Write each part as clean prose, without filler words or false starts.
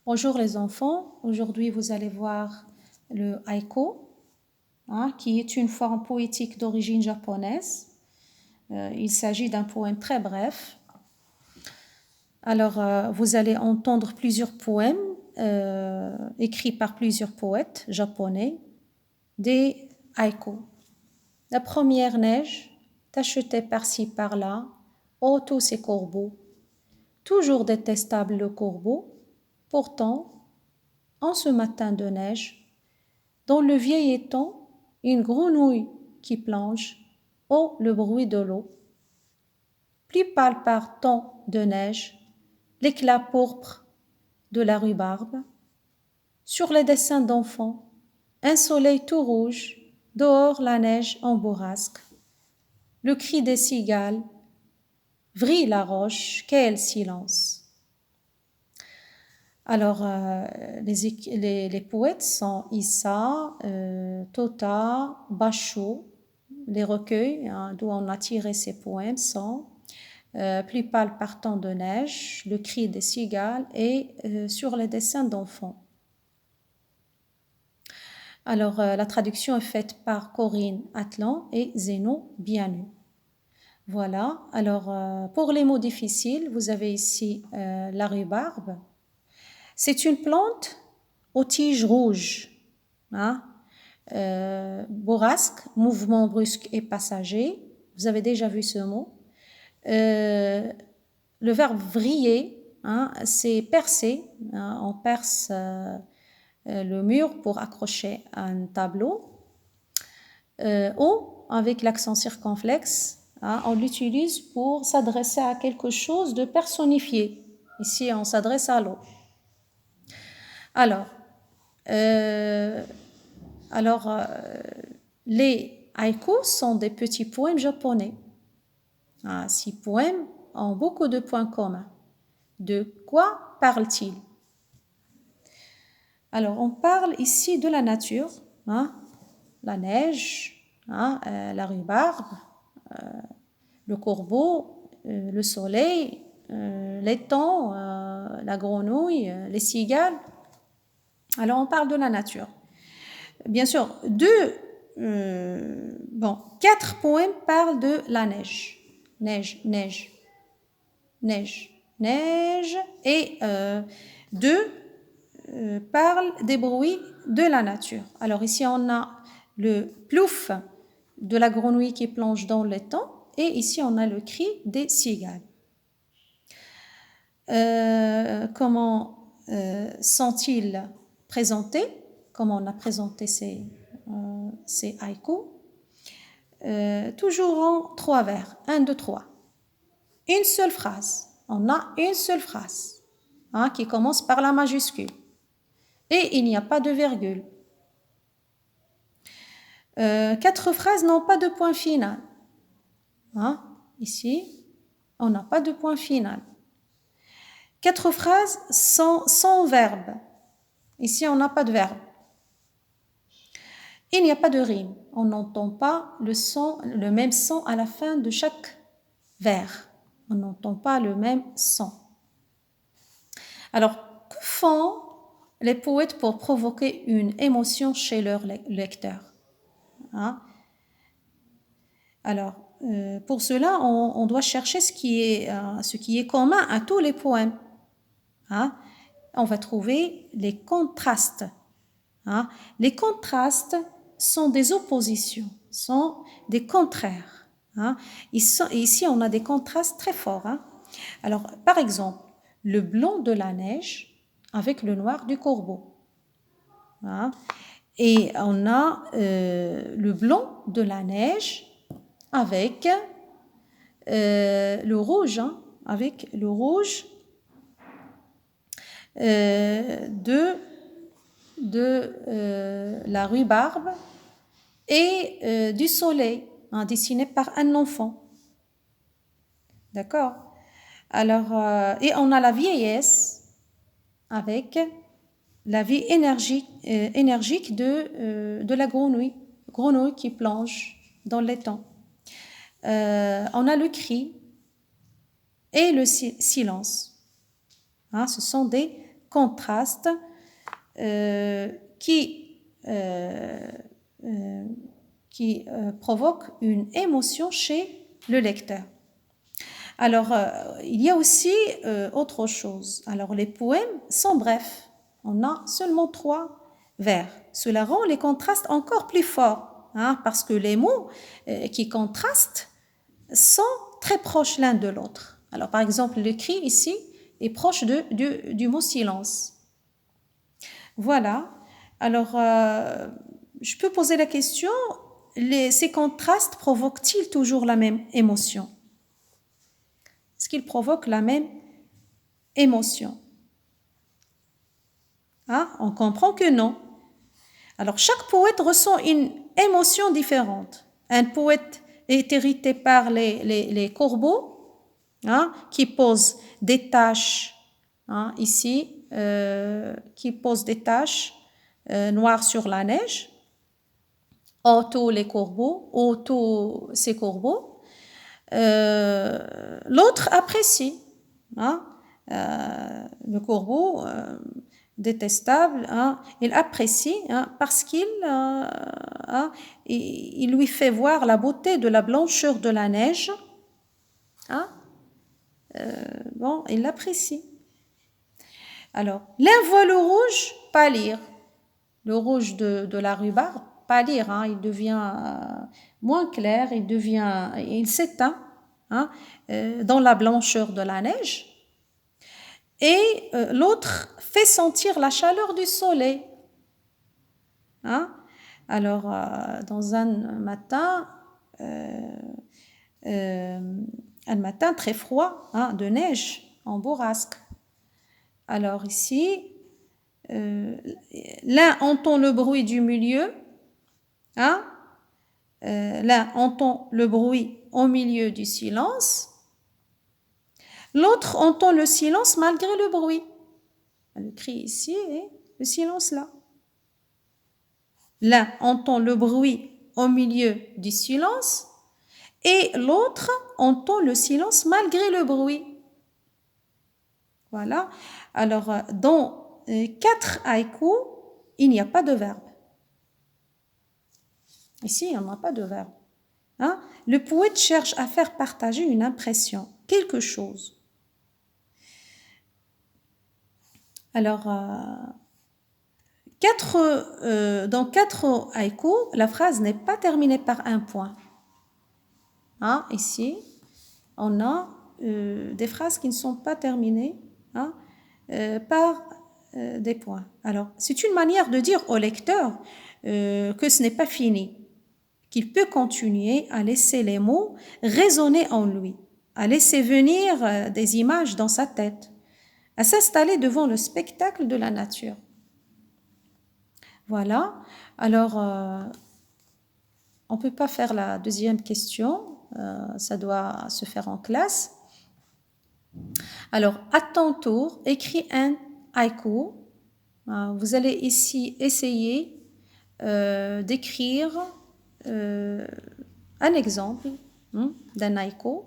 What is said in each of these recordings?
Bonjour les enfants, aujourd'hui vous allez voir le haïku, qui est une forme poétique d'origine japonaise. Il s'agit d'un poème très bref. Alors vous allez entendre plusieurs poèmes écrits par plusieurs poètes japonais, des haïkus. La première neige, tachetée par-ci par-là, ô tous ces corbeaux, toujours détestable le corbeau, pourtant, en ce matin de neige, dans le vieil étang, une grenouille qui plonge, oh le bruit de l'eau. Plus pâle par temps de neige, l'éclat pourpre de la rhubarbe. Sur les dessins d'enfants, un soleil tout rouge, dehors la neige en bourrasque. Le cri des cigales, vrille la roche, quel silence. Alors, les poètes sont Issa, Tota, Basho. Les recueils d'où on a tiré ces poèmes sont Plus pâle par temps de neige, Le cri des cigales et Sur les dessins d'enfants. Alors, la traduction est faite par Corinne Atlan et Zeno Bianu. Voilà. Alors, pour les mots difficiles, vous avez ici la rhubarbe. C'est une plante aux tiges rouges, bourrasque, mouvement brusque et passager. Vous avez déjà vu ce mot. Le verbe vriller, c'est percer. On perce le mur pour accrocher un tableau. Ou, avec l'accent circonflexe, on l'utilise pour s'adresser à quelque chose de personnifié. Ici, on s'adresse à l'eau. Alors, les haïkus sont des petits poèmes japonais. Ces poèmes ont beaucoup de points communs. De quoi parlent-ils? Alors, on parle ici de la nature, la neige, la rhubarbe, le corbeau, le soleil, l'étang, la grenouille, les cigales. Alors, on parle de la nature. Bien sûr, quatre poèmes parlent de la neige. Neige, neige, neige, neige. Et deux parlent des bruits de la nature. Alors ici, on a le plouf de la grenouille qui plonge dans l'étang. Et ici, on a le cri des cigales. Comment sont-ils présentés? Comment on a présenté ces haïkus? Toujours en 3 vers. 1, 2, 3. Une seule phrase. On a une seule phrase qui commence par la majuscule. Et il n'y a pas de virgule. 4 phrases n'ont pas de point final. Ici, on n'a pas de point final. 4 phrases sans verbe. Ici, on n'a pas de verbe. Il n'y a pas de rime. On n'entend pas le même son à la fin de chaque vers. On n'entend pas le même son. Alors, que font les poètes pour provoquer une émotion chez leurs lecteurs? Alors, pour cela, on doit chercher ce qui est commun à tous les poèmes. On va trouver les contrastes. Les contrastes sont des oppositions, sont des contraires. Ici, on a des contrastes très forts. Alors, par exemple, le blanc de la neige avec le noir du corbeau. Et on a le blanc de la neige avec le rouge, avec le rouge de la rhubarbe et du soleil, dessiné par un enfant. D'accord? Alors, et on a la vieillesse avec la vie énergique de la grenouille qui plonge dans l'étang. On a le cri et le silence. Ce sont des contraste qui provoque une émotion chez le lecteur. Alors, il y a aussi autre chose. Alors, les poèmes sont brefs. On a seulement 3 vers. Cela rend les contrastes encore plus forts, parce que les mots qui contrastent sont très proches l'un de l'autre. Alors, par exemple, le cri ici est proche du mot silence. Voilà. Alors, je peux poser la question, ces contrastes provoquent-ils toujours la même émotion? Est-ce qu'ils provoquent la même émotion? On comprend que non. Alors, chaque poète ressent une émotion différente. Un poète est irrité par les corbeaux, qui posent des taches, ici, qui posent des taches noires sur la neige. Tous les corbeaux, tous ces corbeaux. L'autre apprécie, le corbeau détestable, il apprécie parce qu'il il lui fait voir la beauté de la blancheur de la neige. Il l'apprécie. Alors, l'un voit le rouge pâlir, le rouge de la rhubarbe pâlir, il devient moins clair, il s'éteint dans la blancheur de la neige. Et l'autre fait sentir la chaleur du soleil. Alors, dans un matin très froid, de neige en bourrasque. Alors ici, l'un entend le bruit du milieu, l'un entend le bruit au milieu du silence, l'autre entend le silence malgré le bruit. Le cri ici et le silence là. L'un entend le bruit au milieu du silence et l'autre entend le silence malgré le bruit. Voilà. Alors, dans 4 haïkus, il n'y a pas de verbe. Ici, il n'y en a pas de verbe. Le poète cherche à faire partager une impression, quelque chose. Alors, dans 4 haïkus, la phrase n'est pas terminée par un point. Ici, on a des phrases qui ne sont pas terminées par des points. Alors, c'est une manière de dire au lecteur que ce n'est pas fini, qu'il peut continuer à laisser les mots résonner en lui, à laisser venir des images dans sa tête, à s'installer devant le spectacle de la nature. Voilà. Alors, on ne peut pas faire la deuxième question, ça doit se faire en classe. Alors, à ton tour, écris un haïku. Vous allez ici essayer d'écrire un exemple d'un haïku.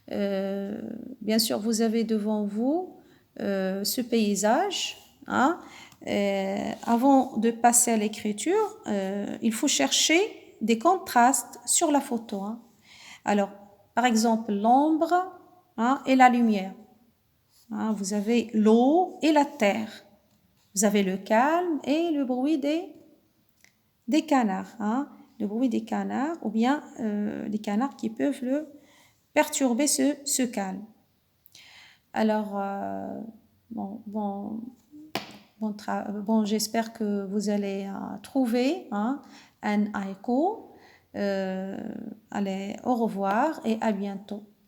Bien sûr, vous avez devant vous ce paysage. Avant de passer à l'écriture, il faut chercher des contrastes sur la photo. Alors, par exemple, l'ombre et la lumière. Vous avez l'eau et la terre. Vous avez le calme et le bruit des canards. Le bruit des canards ou bien les canards qui peuvent perturber ce calme. Alors, j'espère que vous allez trouver un haïku. Allez, au revoir et à bientôt.